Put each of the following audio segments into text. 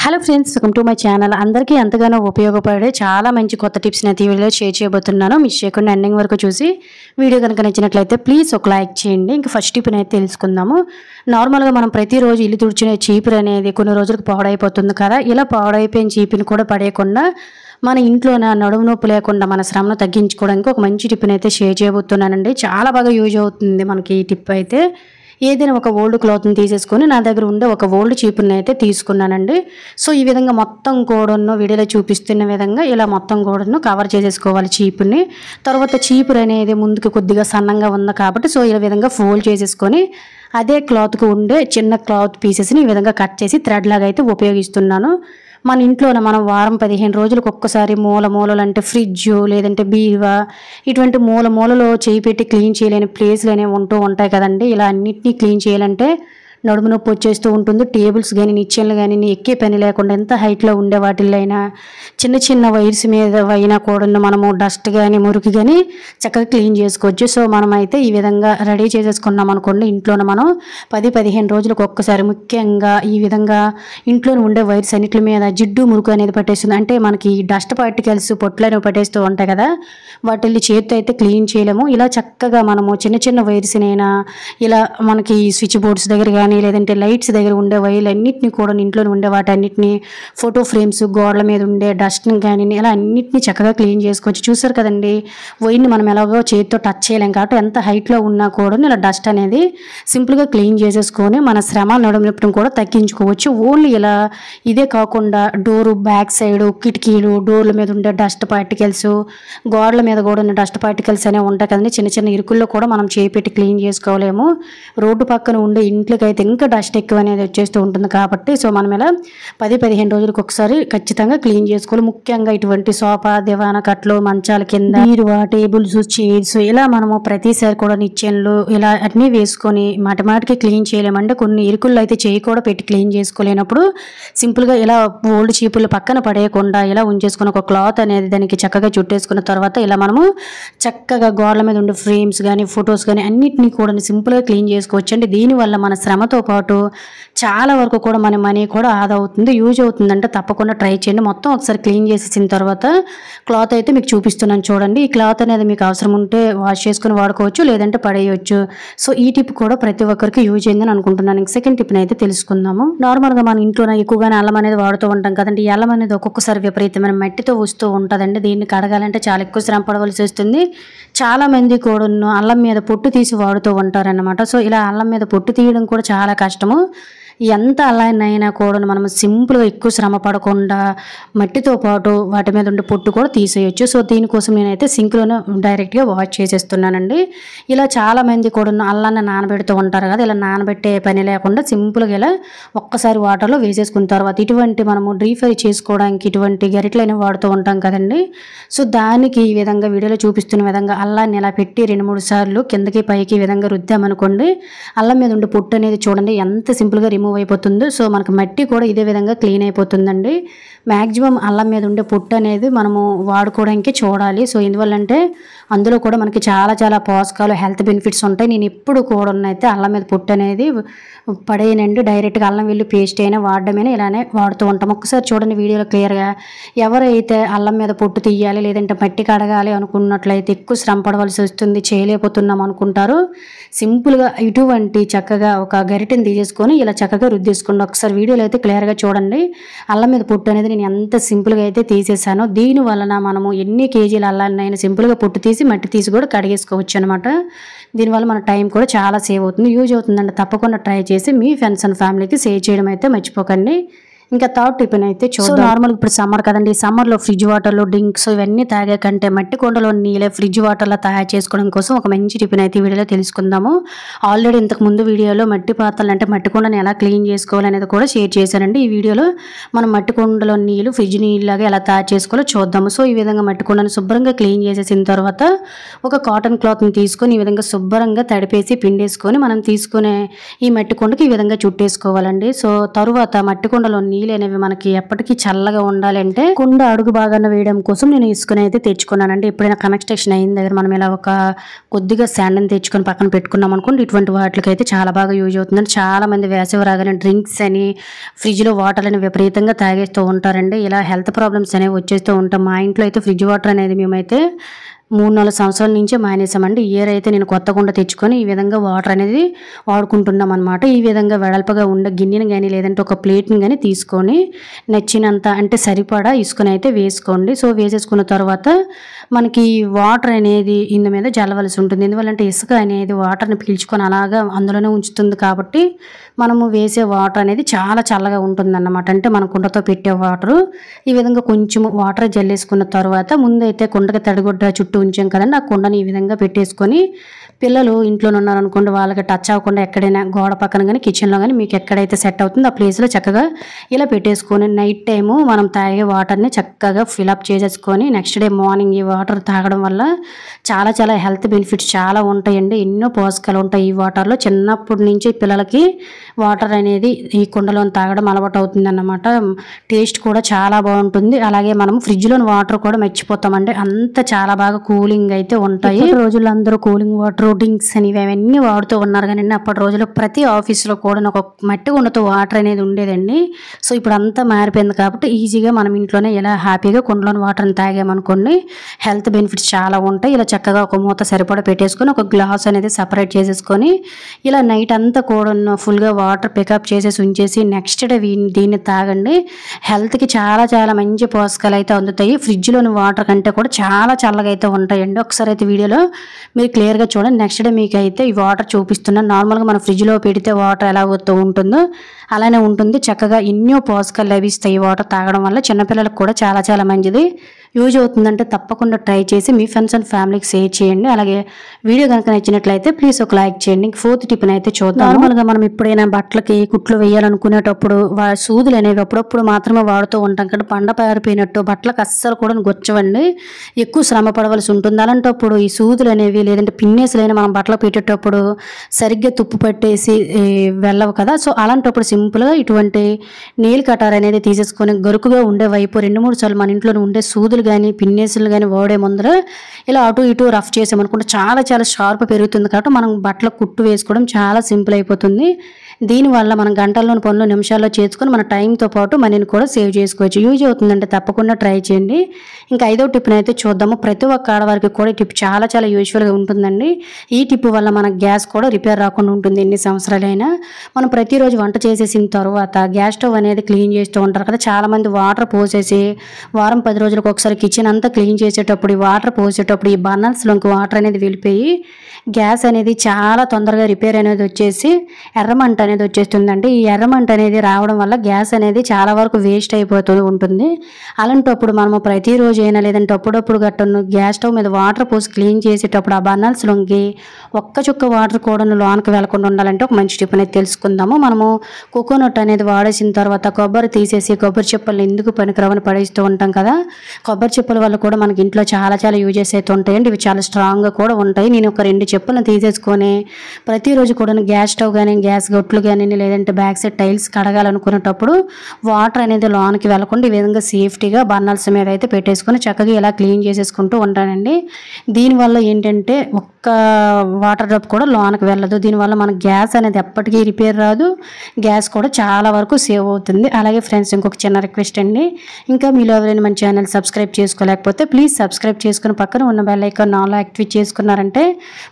Hello friends, welcome to my channel. అందరికీ ఎంతగానో ఉపయోగపడే చాలా మంచి కొత్త టిప్స్ అయితే ఈ వీడియోలో షేర్ చేయబోతున్నాను. మిస్ చేయకుండా ఎండింగ్ వరకు చూసి వీడియో కనుక నచ్చినట్లయితే ప్లీజ్ ఒక లైక్ చేయండి. ఇంకా ఫస్ట్ టిప్ అయితే తెలుసుకుందాము. నార్మల్గా మనం ప్రతిరోజు ఇల్లు తుడిచిన చీపురు అనేది కొన్ని రోజులకు పాడైపోతుంది కదా. ఇలా పాడైపోయిన చీపుని కూడా పడేయకుండా మన ఇంట్లోన నడుము నొప్పి లేకుండా మన శ్రమను తగ్గించుకోవడానికి ఒక మంచి టిప్ని అయితే షేర్ చేయబోతున్నానండి. చాలా బాగా యూజ్ అవుతుంది మనకి ఈ టిప్ అయితే. ఏదైనా ఒక ఓల్డ్ క్లాత్ని తీసేసుకొని నా దగ్గర ఉండే ఒక ఓల్డ్ చీపుర్ని అయితే తీసుకున్నానండి. సో ఈ విధంగా మొత్తం గోడను వీడియోలో చూపిస్తున్న విధంగా ఇలా మొత్తం గోడను కవర్ చేసేసుకోవాలి చీపుర్ని. తర్వాత చీపురు అనేది ముందుకు కొద్దిగా సన్నంగా ఉంది కాబట్టి సో ఈ విధంగా ఫోల్డ్ చేసేసుకొని అదే క్లాత్కు ఉండే చిన్న క్లాత్ పీసెస్ని ఈ విధంగా కట్ చేసి థ్రెడ్ లాగా అయితే ఉపయోగిస్తున్నాను. మన ఇంట్లోనే మనం వారం 15 రోజులకు ఒక్కసారి మూలలు అంటే ఫ్రిడ్జ్ లేదంటే బీరువా ఇటువంటి మూలలో చేయి పెట్టి క్లీన్ చేయలేని ప్లేస్లు అనేవి ఉంటాయి కదండి. ఇలా అన్నిటినీ క్లీన్ చేయాలంటే నడుము నొప్పి వచ్చేస్తూ ఉంటుంది. టేబుల్స్ కానీ నిచ్చెనలు కానీ ఎక్కే పని లేకుండా ఎంత హైట్లో ఉండే వాటిల్లో అయినా చిన్న వైర్స్ మీద అయినా కూడా మనము డస్ట్ కానీ మురికి కానీ చక్కగా క్లీన్ చేసుకోవచ్చు. సో మనమైతే ఈ విధంగా రెడీ చేసేసుకున్నాం అనుకోండి. ఇంట్లోనే మనం 10-15 రోజులకు ఒక్కసారి ముఖ్యంగా ఈ విధంగా ఇంట్లోనే ఉండే వైర్స్ అన్నిటి మీద జిడ్డు మురుకు అనేది పట్టేస్తుంది. అంటే మనకి డస్ట్ పార్టికల్స్ పొట్లు అనేవి పట్టేస్తూ ఉంటాయి కదా, వాటిని చేతితో అయితే క్లీన్ చేయలేము. ఇలా చక్కగా మనము చిన్న వైర్స్నైనా ఇలా మనకి స్విచ్ బోర్డ్స్ దగ్గర కానీ లేదంటే లైట్స్ దగ్గర ఉండే వైర్లు అన్నింటినీ కూడా ఇంట్లో ఉండే వాటన్నిటిని ఫోటో ఫ్రేమ్స్ గోడల మీద ఉండే డస్ట్ని కానీ ఇలా అన్నింటినీ చక్కగా క్లీన్ చేసుకోవచ్చు. చూసారు కదండి, వైర్ని మనం ఎలాగో చేతితో టచ్ చేయలేం కాబట్టి ఎంత హైట్లో ఉన్నా కూడా ఇలా డస్ట్ అనేది సింపుల్గా క్లీన్ చేసేసుకొని మన శ్రమ నడుము నొప్పిని కూడా తగ్గించుకోవచ్చు. ఓన్లీ ఇలా ఇదే కాకుండా డోరు బ్యాక్ సైడ్ కిటికీలు డోర్ల మీద ఉండే డస్ట్ పార్టికల్స్ గోడల మీద కూడా ఉన్న డస్ట్ పార్టికల్స్ అనేవి ఉంటాయి కదండి. చిన్న ఇరుకుల్లో కూడా మనం చేపెట్టి క్లీన్ చేసుకోలేము. రోడ్డు పక్కన ఉండే ఇంట్లోకి అయితే ఇంకా డస్ట్ ఎక్కువ అనేది వచ్చేస్తూ ఉంటుంది కాబట్టి సో మనం ఇలా 10-15 రోజులకు ఒకసారి ఖచ్చితంగా క్లీన్ చేసుకోవాలి. ముఖ్యంగా ఇటువంటి సోఫా దివానా కట్లు మంచాల కింద బీరువా టేబుల్స్ చైర్స్ ఇలా మనము ప్రతిసారి కూడా నిచ్చెనలు ఇలా అన్నీ వేసుకొని మాటికి క్లీన్ చేయలేమంటే కొన్ని ఇరుకుల్లో అయితే చేయి కూడా పెట్టి క్లీన్ చేసుకోలేనప్పుడు సింపుల్గా ఇలా ఓల్డ్ చీపులు పక్కన పడేయకుండా ఇలా ఉంచేసుకుని ఒక క్లాత్ అనేది దానికి చక్కగా చుట్టేసుకున్న తర్వాత ఇలా మనము చక్కగా గోడల మీద ఉండే ఫ్రేమ్స్ కానీ ఫొటోస్ కానీ అన్నిటినీ కూడా సింపుల్గా క్లీన్ చేసుకోవచ్చు అండి. దీనివల్ల మన శ్రమతో పాటు చాలా వరకు కూడా మన మనీ కూడా ఆదా అవుతుంది, యూజ్ అవుతుందంటే తప్పకుండా ట్రై చేయండి. మొత్తం ఒకసారి క్లీన్ చేసేసిన తర్వాత క్లాత్ అయితే మీకు చూపిస్తున్నాను చూడండి. ఈ క్లాత్ అనేది మీకు అవసరం ఉంటే వాష్ చేసుకుని వాడుకోవచ్చు, లేదంటే పడేయచ్చు. సో ఈ టిప్ కూడా ప్రతి ఒక్కరికి యూజ్ అయిందని అనుకుంటున్నాను. సెకండ్ టిప్ని అయితే తెలుసుకుందాము. నార్మల్గా మన ఇంట్లోనే ఎక్కువగానే అల్లం అనేది వాడుతూ ఉంటాం కదండి. ఈ అల్లం అనేది ఒక్కొక్కసారి విపరీతమైన మట్టితో వస్తూ ఉంటుందండి. దీన్ని కడగాలంటే చాలా ఎక్కువ శ్రమ పడవలసి వస్తుంది. చాలా మంది కూడా అల్లం మీద పొట్టు తీసి వాడుతూ ఉంటారన్నమాట. సో ఇలా అల్లం మీద పొట్టు తీయడం కూడా చాలా కష్టము. ఎంత అల్లైనా కూడా మనం సింపుల్గా ఎక్కువ శ్రమ పడకుండా మట్టితో పాటు వాటి మీద ఉండే పొట్టు కూడా తీసేయచ్చు. సో దీనికోసం నేనైతే సింక్లోనే డైరెక్ట్గా వాష్ చేసేస్తున్నానండి. ఇలా చాలామంది కూడా అల్లాన్ని నానబెడుతూ ఉంటారు కదా, ఇలా నానబెట్టే పని లేకుండా సింపుల్గా ఇలా ఒక్కసారి వాటర్లో వేసేసుకున్న తర్వాత ఇటువంటి మనము డీప్ ఫ్రై చేసుకోవడానికి ఇటువంటి గరిటెలైనా వాడుతూ ఉంటాం కదండి. సో దానికి ఈ విధంగా వీడియోలో చూపిస్తున్న విధంగా అల్లాన్ని ఇలా పెట్టి 2-3 సార్లు కిందకి పైకి ఈ విధంగా రుద్దామనుకోండి, అల్లం మీద ఉండే పొట్టు అనేది చూడండి ఎంత సింపుల్గా రిమూవ్ అయిపోతుందో. సో మనకు మట్టి కూడా ఇదే విధంగా క్లీన్ అయిపోతుందండి. మ్యాక్సిమం అల్లం మీద ఉండే పొట్టు అనేది మనము వాడుకోవడానికి చూడాలి. సో ఎందువల్లంటే అందులో కూడా మనకి చాలా పోషకాలు హెల్త్ బెనిఫిట్స్ ఉంటాయి. నేను ఎప్పుడు కూడా అయితే అల్లం మీద పొట్టు అనేది పడేయనండి. డైరెక్ట్గా అల్లం వెల్లుల్లి పేస్ట్ అయినా వాడడమైనా ఇలానే వాడుతూ ఉంటాం. ఒక్కసారి చూడండి వీడియోలో క్లియర్గా. ఎవరైతే అల్లం మీద పొట్టు తీయాలి లేదంటే మట్టి కడగాలి అనుకున్నట్లయితే ఎక్కువ శ్రమ పడవలసి వస్తుంది, చేయలేకపోతున్నాం అనుకుంటారు, సింపుల్గా ఇటువంటి చక్కగా ఒక గరిటెని తీసేసుకొని ఇలా చక్కగా రుద్దేసుకోండి. ఒకసారి వీడియోలో అయితే క్లియర్గా చూడండి. అల్లం మీద పొట్టు అనేది నేను ఎంత సింపుల్గా అయితే తీసేసానో. దీని వలన మనము ఎన్ని కేజీల అల్లాన్నైనా సింపుల్గా పొట్టు తీసి మట్టి తీసి కూడా కడిగేసుకోవచ్చు అనమాట. దీనివల్ల మన టైం కూడా చాలా సేవ్ అవుతుంది, యూజ్ అవుతుందండి. తప్పకుండా ట్రై చేసి మీ ఫ్రెండ్స్ అండ్ ఫ్యామిలీకి షేర్ చేయడం అయితే మర్చిపోకండి. ఇంకా థర్డ్ టిప్ అయితే చూద్దాం. నార్మల్ ఇప్పుడు సమ్మర్ కదండి, సమ్మర్లో ఫ్రిడ్జ్ వాటర్లో డ్రింక్స్ ఇవన్నీ తాగే కంటే మట్టి కొండలో నీళ్ళే ఫ్రిడ్జ్ వాటర్లో తయారు చేసుకోవడం కోసం ఒక మంచి టిప్ని అయితే వీడియోలో తెలుసుకుందాము. ఆల్రెడీ ఇంతకు ముందు వీడియోలో మట్టి పాత్రలు అంటే మట్టి కొండని ఎలా క్లీన్ చేసుకోవాలి అనేది కూడా షేర్ చేశానండి. ఈ వీడియోలో మనం మట్టి కొండలో నీళ్ళు ఫ్రిడ్జ్ నీళ్ళలాగా ఎలా తయారు చేసుకోవాలో చూద్దాము. సో ఈ విధంగా మట్టి కొండను శుభ్రంగా క్లీన్ చేసేసిన తర్వాత ఒక కాటన్ క్లాత్ని తీసుకొని ఈ విధంగా శుభ్రంగా తడిపేసి పిండేసుకొని మనం తీసుకునే ఈ మట్టి కొండకి ఈ విధంగా చుట్టేసుకోవాలండి. సో తరువాత మట్టి కొండలో నీళ్ళు అనేవి మనకి ఎప్పటికీ చల్లగా ఉండాలంటే కుండ అడుగు భాగాన్ని వేయడం కోసం నేను ఇసుకని అయితే తెచ్చుకున్నానండి. ఎప్పుడైనా కన్స్ట్రక్షన్ అయిన దగ్గర మనం ఇలా ఒక కొద్దిగా శాండ్ని తెచ్చుకొని పక్కన పెట్టుకున్నాం అనుకోండి, ఇటువంటి వాటికి అయితే చాలా బాగా యూజ్ అవుతుందండి. చాలా మంది వేసవి రాగానే డ్రింక్స్ అని ఫ్రిడ్జ్లో వాటర్ అని విపరీతంగా తాగేస్తూ ఉంటారండి. ఇలా హెల్త్ ప్రాబ్లమ్స్ అనేవి వచ్చేస్తూ ఉంటాం. మా ఇంట్లో అయితే ఫ్రిడ్జ్ వాటర్ అనేది మేమైతే 3-4 సంవత్సరాల నుంచే మానేసామండి. ఇయర్ అయితే నేను కొత్త కుండ తెచ్చుకొని ఈ విధంగా వాటర్ అనేది వాడుకుంటున్నాం అనమాట. ఈ విధంగా వెడల్పుగా ఉండే గిన్నెని కానీ లేదంటే ఒక ప్లేట్ని కానీ తీసుకొని నచ్చినంత అంటే సరిపడా ఇసుకని అయితే వేసుకోండి. సో వేసేసుకున్న తర్వాత మనకి వాటర్ అనేది ఇందు మీద జల్లవలసి ఉంటుంది. ఎందువల్లంటే ఇసుక అనేది వాటర్ని పీల్చుకొని అలాగా అందులోనే ఉంచుతుంది కాబట్టి మనము వేసే వాటర్ అనేది చాలా చల్లగా ఉంటుంది అన్నమాట. అంటే మన కుండతో పెట్టే వాటరు ఈ విధంగా కొంచెం వాటర్ జల్లేసుకున్న తర్వాత ముందైతే కుండకి తడిగుడ్డ చుట్టూ ఉంచాం కదండి, ఆ కుండని ఈ విధంగా పెట్టేసుకొని పిల్లలు ఇంట్లోనే ఉన్నారనుకోండి, వాళ్ళకి టచ్ అవ్వకుండా ఎక్కడైనా గోడ పక్కన కానీ కిచెన్లో కానీ మీకు ఎక్కడైతే సెట్ అవుతుందో ఆ ప్లేస్లో చక్కగా ఇలా పెట్టేసుకొని నైట్ టైము మనం తాగే వాటర్ని చక్కగా ఫిలప్ చేసేసుకొని నెక్స్ట్ డే మార్నింగ్ ఈ వాటర్ తాగడం వల్ల చాలా చాలా హెల్త్ బెనిఫిట్స్ చాలా ఉంటాయండి. ఎన్నో పోషకాలు ఉంటాయి ఈ వాటర్లో. చిన్నప్పటి నుంచి పిల్లలకి వాటర్ అనేది ఈ కుండలో తాగడం అలవాటు అవుతుంది అన్నమాట. టేస్ట్ కూడా చాలా బాగుంటుంది. అలాగే మనం ఫ్రిడ్జ్లోని వాటర్ కూడా మర్చిపోతామండి, అంత చాలా బాగా కూలింగ్ అయితే ఉంటాయి. రోజుల్లో అందరూ కూలింగ్ వాటర్ డ్రింక్స్ అని ఇవన్నీ వాడుతూ ఉన్నారు కానీ అప్పటి రోజుల్లో ప్రతి ఆఫీస్లో కూడా ఒక మట్టి కుండతో వాటర్ అనేది ఉండేదండి. సో ఇప్పుడు అంతా మారిపోయింది కాబట్టి ఈజీగా మనం ఇంట్లోనే ఇలా హ్యాపీగా కుండలోని వాటర్ని తాగామనుకోండి హెల్త్ బెనిఫిట్స్ చాలా ఉంటాయి. ఇలా చక్కగా ఒక మూత సరిపడా పెట్టేసుకొని ఒక గ్లాస్ అనేది సపరేట్ చేసేసుకొని ఇలా నైట్ అంతా కూడా ఫుల్గా వాటర్ పికప్ చేసేసి ఉంచేసి నెక్స్ట్ డే దీన్ని తాగండి. హెల్త్కి చాలా చాలా మంచి పోషకాలు అయితే అందుతాయి. ఫ్రిడ్జ్లోని వాటర్ కంటే కూడా చాలా చల్లగా అయితే ఉంటాయండి. ఒకసారి అయితే వీడియోలో మీరు క్లియర్గా చూడండి. నెక్స్ట్ డే మీకు అయితే ఈ వాటర్ చూపిస్తున్నాను. నార్మల్గా మన ఫ్రిడ్జ్లో పెడితే వాటర్ ఎలా ఉంటుందో అలానే ఉంటుంది. చక్కగా ఎన్నో పోషకాలు లభిస్తాయి ఈ వాటర్ తాగడం వల్ల. చిన్నపిల్లలకు కూడా చాలా చాలా మంచిది, యూజ్ అవుతుందంటే తప్పకుండా ట్రై చేసి మీ ఫ్రెండ్స్ అండ్ ఫ్యామిలీకి షేర్ చేయండి. అలాగే వీడియో కనుక నచ్చినట్లయితే ప్లీజ్ ఒక లైక్ చేయండి. ఫోర్త్ టిప్ని అయితే చూద్దాం. నార్మల్గా మనం ఎప్పుడైనా బట్టలకి కుట్లు వేయాలనుకునేటప్పుడు సూదులు అనేవి అప్పుడప్పుడు మాత్రమే వాడుతూ ఉంటాం కదా, పండ పారిపోయినట్టు బట్టలకు అస్సలు కూడా గుచ్చవండి, ఎక్కువ శ్రమ పడవలసి ఉంటుంది. అలాంటప్పుడు ఈ సూదులు అనేవి లేదంటే పిన్నేసులైనా మనం బట్టలు పెట్టేటప్పుడు సరిగ్గా తుప్పు పట్టేసి వెళ్ళవు కదా. సో అలాంటప్పుడు సింపుల్గా ఇటువంటి నెయిల్ కటర్ అనేది తీసేసుకొని గరుకుగా ఉండే వైపు 2-3 సార్లు మన ఇంట్లో ఉండే సూదులు కానీ పిన్నేసులు కానీ వాడే ముందర ఇలా అటు ఇటు రఫ్ చేసామనుకుంటే చాలా చాలా షార్ప్ పెరుగుతుంది కాబట్టి మనం బట్టల కుట్టు వేసుకోవడం చాలా సింపుల్ అయిపోతుంది. దీనివల్ల మనం గంటల్లోని పనులు నిమిషాల్లో చేసుకొని మన టైంతో పాటు మనీని కూడా సేవ్ చేసుకోవచ్చు. యూజ్ అవుతుందంటే తప్పకుండా ట్రై చేయండి. ఇంకా 5వ టిప్ని అయితే చూద్దాము. ప్రతి ఒక్క ఆడవారికి కూడా ఈ టిప్ చాలా చాలా యూజ్ఫుల్గా ఉంటుందండి. ఈ టిప్ వల్ల మన గ్యాస్ కూడా రిపేర్ రాకుండా ఉంటుంది ఎన్ని సంవత్సరాలైనా. మనం ప్రతిరోజు వంట చేసేసిన తర్వాత గ్యాస్ స్టవ్ అనేది క్లీన్ చేస్తూ ఉంటారు కదా, చాలామంది వాటర్ పోసేసి వారం 10 రోజులకు ఒకసారి కిచెన్ అంతా క్లీన్ చేసేటప్పుడు ఈ వాటర్ పోసేటప్పుడు ఈ బర్నర్స్లోకి వాటర్ అనేది వెళ్ళిపోయి గ్యాస్ అనేది చాలా తొందరగా రిపేర్ అనేది వచ్చేసి ఎర్రమంట అనేది వచ్చేస్తుందండి. ఈ ఎర్రమంట అనేది రావడం వల్ల గ్యాస్ అనేది చాలా వరకు వేస్ట్ అయిపోతూ ఉంటుంది. అలాంటప్పుడు మనము ప్రతిరోజు అయినా లేదంటే అప్పుడప్పుడు గట్టను గ్యాస్ స్టవ్ మీద వాటర్ పోసి క్లీన్ చేసేటప్పుడు ఆ బర్నర్స్లోకి ఒక్క చుక్క వాటర్ కూడా లోనికి వెళ్లకుండా ఉండాలంటే ఒక మంచి టిప్ అనేది తెలుసుకుందాము. మనము కోకోనట్ అనేది వాడేసిన తర్వాత కొబ్బరి తీసేసి కొబ్బరి చిప్పలు ఎందుకు పనికిరావని పడేస్తూ ఉంటాం కదా, కొబ్బరి చిప్పల వల్ల కూడా మనకి ఇంట్లో చాలా చాలా యూజెస్ అయితే ఉంటాయండి. ఇవి చాలా స్ట్రాంగ్గా కూడా ఉంటాయి. నేను ఒక 2 చెప్పులను తీసేసుకొని ప్రతిరోజు కూడా గ్యాస్ స్టవ్ కానీ గ్యాస్ గొట్లు కానీ లేదంటే బ్యాక్ సైడ్ టైల్స్ కడగాలనుకునేటప్పుడు వాటర్ అనేది లోనికి వెళ్లకుండా ఈ విధంగా సేఫ్టీగా బర్నర్స్ మీద అయితే పెట్టేసుకొని చక్కగా ఇలా క్లీన్ చేసేసుకుంటూ ఉంటానండి. దీనివల్ల ఏంటంటే ఒక్క వాటర్ డ్రాప్ కూడా లోనికి వెళ్ళదు. దీనివల్ల మన గ్యాస్ అనేది ఎప్పటికీ రిపేర్ రాదు, గ్యాస్ కూడా చాలా వరకు సేవ్ అవుతుంది. అలాగే ఫ్రెండ్స్ ఇంకొక చిన్న రిక్వెస్ట్ అండి, ఇంకా మీలో ఎవరైనా మన ఛానల్ సబ్స్క్రైబ్ చేసుకోలేకపోతే ప్లీజ్ సబ్స్క్రైబ్ చేసుకుని పక్కన ఉన్న బెల్ ఐకాన్ ఆల్ యాక్టివేట్ చేసుకున్నారంటే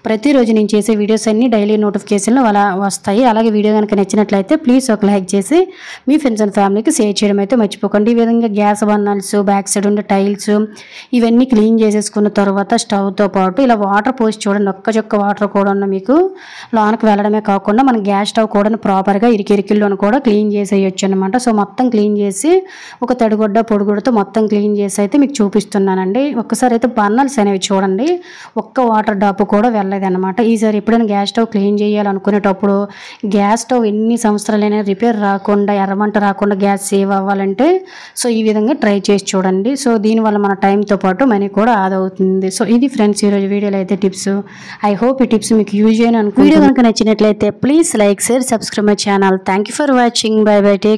ప్రతిరోజు నేను చేసే వీడియోస్ అన్ని డైలీ నోటిఫికేషన్లు అలా వస్తాయి. అలాగే వీడియో కనుక నచ్చినట్లయితే ప్లీజ్ ఒక లైక్ చేసి మీ ఫ్రెండ్స్ అండ్ ఫ్యామిలీకి షేర్ చేయడం అయితే మర్చిపోకండి. ఈ విధంగా గ్యాస్ బర్నర్స్ బ్యాక్ సైడ్ ఉండే టైల్స్ ఇవన్నీ క్లీన్ చేసేసుకున్న తర్వాత స్టవ్తో పాటు ఇలా వాటర్ పోసి చూడండి, ఒక్క చుక్క వాటర్ కూడా మీకు లోనికి వెళ్ళడమే కాకుండా మన గ్యాస్ స్టవ్ కూడా ప్రాపర్గా ఇరికిరికిల్లోని కూడా క్లీన్ చేసేయచ్చు అనమాట. సో మొత్తం క్లీన్ చేసి ఒక తడిగుడ్డ పొడిగుడ్డతో మొత్తం క్లీన్ చేసి అయితే మీకు చూపిస్తున్నానండి. ఒక్కసారి అయితే బర్నర్స్ అనేవి చూడండి, ఒక్క వాటర్ డ్రాప్ కూడా వెళ్ళలేదన్నమాట. ఈసారి ఎప్పుడైనా గ్యాస్ స్టవ్ క్లీన్ చేయాలనుకునేటప్పుడు గ్యాస్ స్టవ్ ఎన్ని సంవత్సరాలైనా రిపేర్ రాకుండా ఎర్రమంట రాకుండా గ్యాస్ సేవ్ అవ్వాలంటే సో ఈ విధంగా ట్రై చేసి చూడండి. సో దీనివల్ల మన టైంతో పాటు మనీ కూడా ఆదా అవుతుంది. సో ఇది ఫ్రెండ్స్ ఈరోజు వీడియోలో అయితే టిప్స్. ఐ హోప్ ఈ టిప్స్ మీకు యూజ్ అయిన అనుకుంటున్నాను. వీడియో కనుక నచ్చినట్లయితే please like share subscribe my channel. Thank you for watching. By by. Take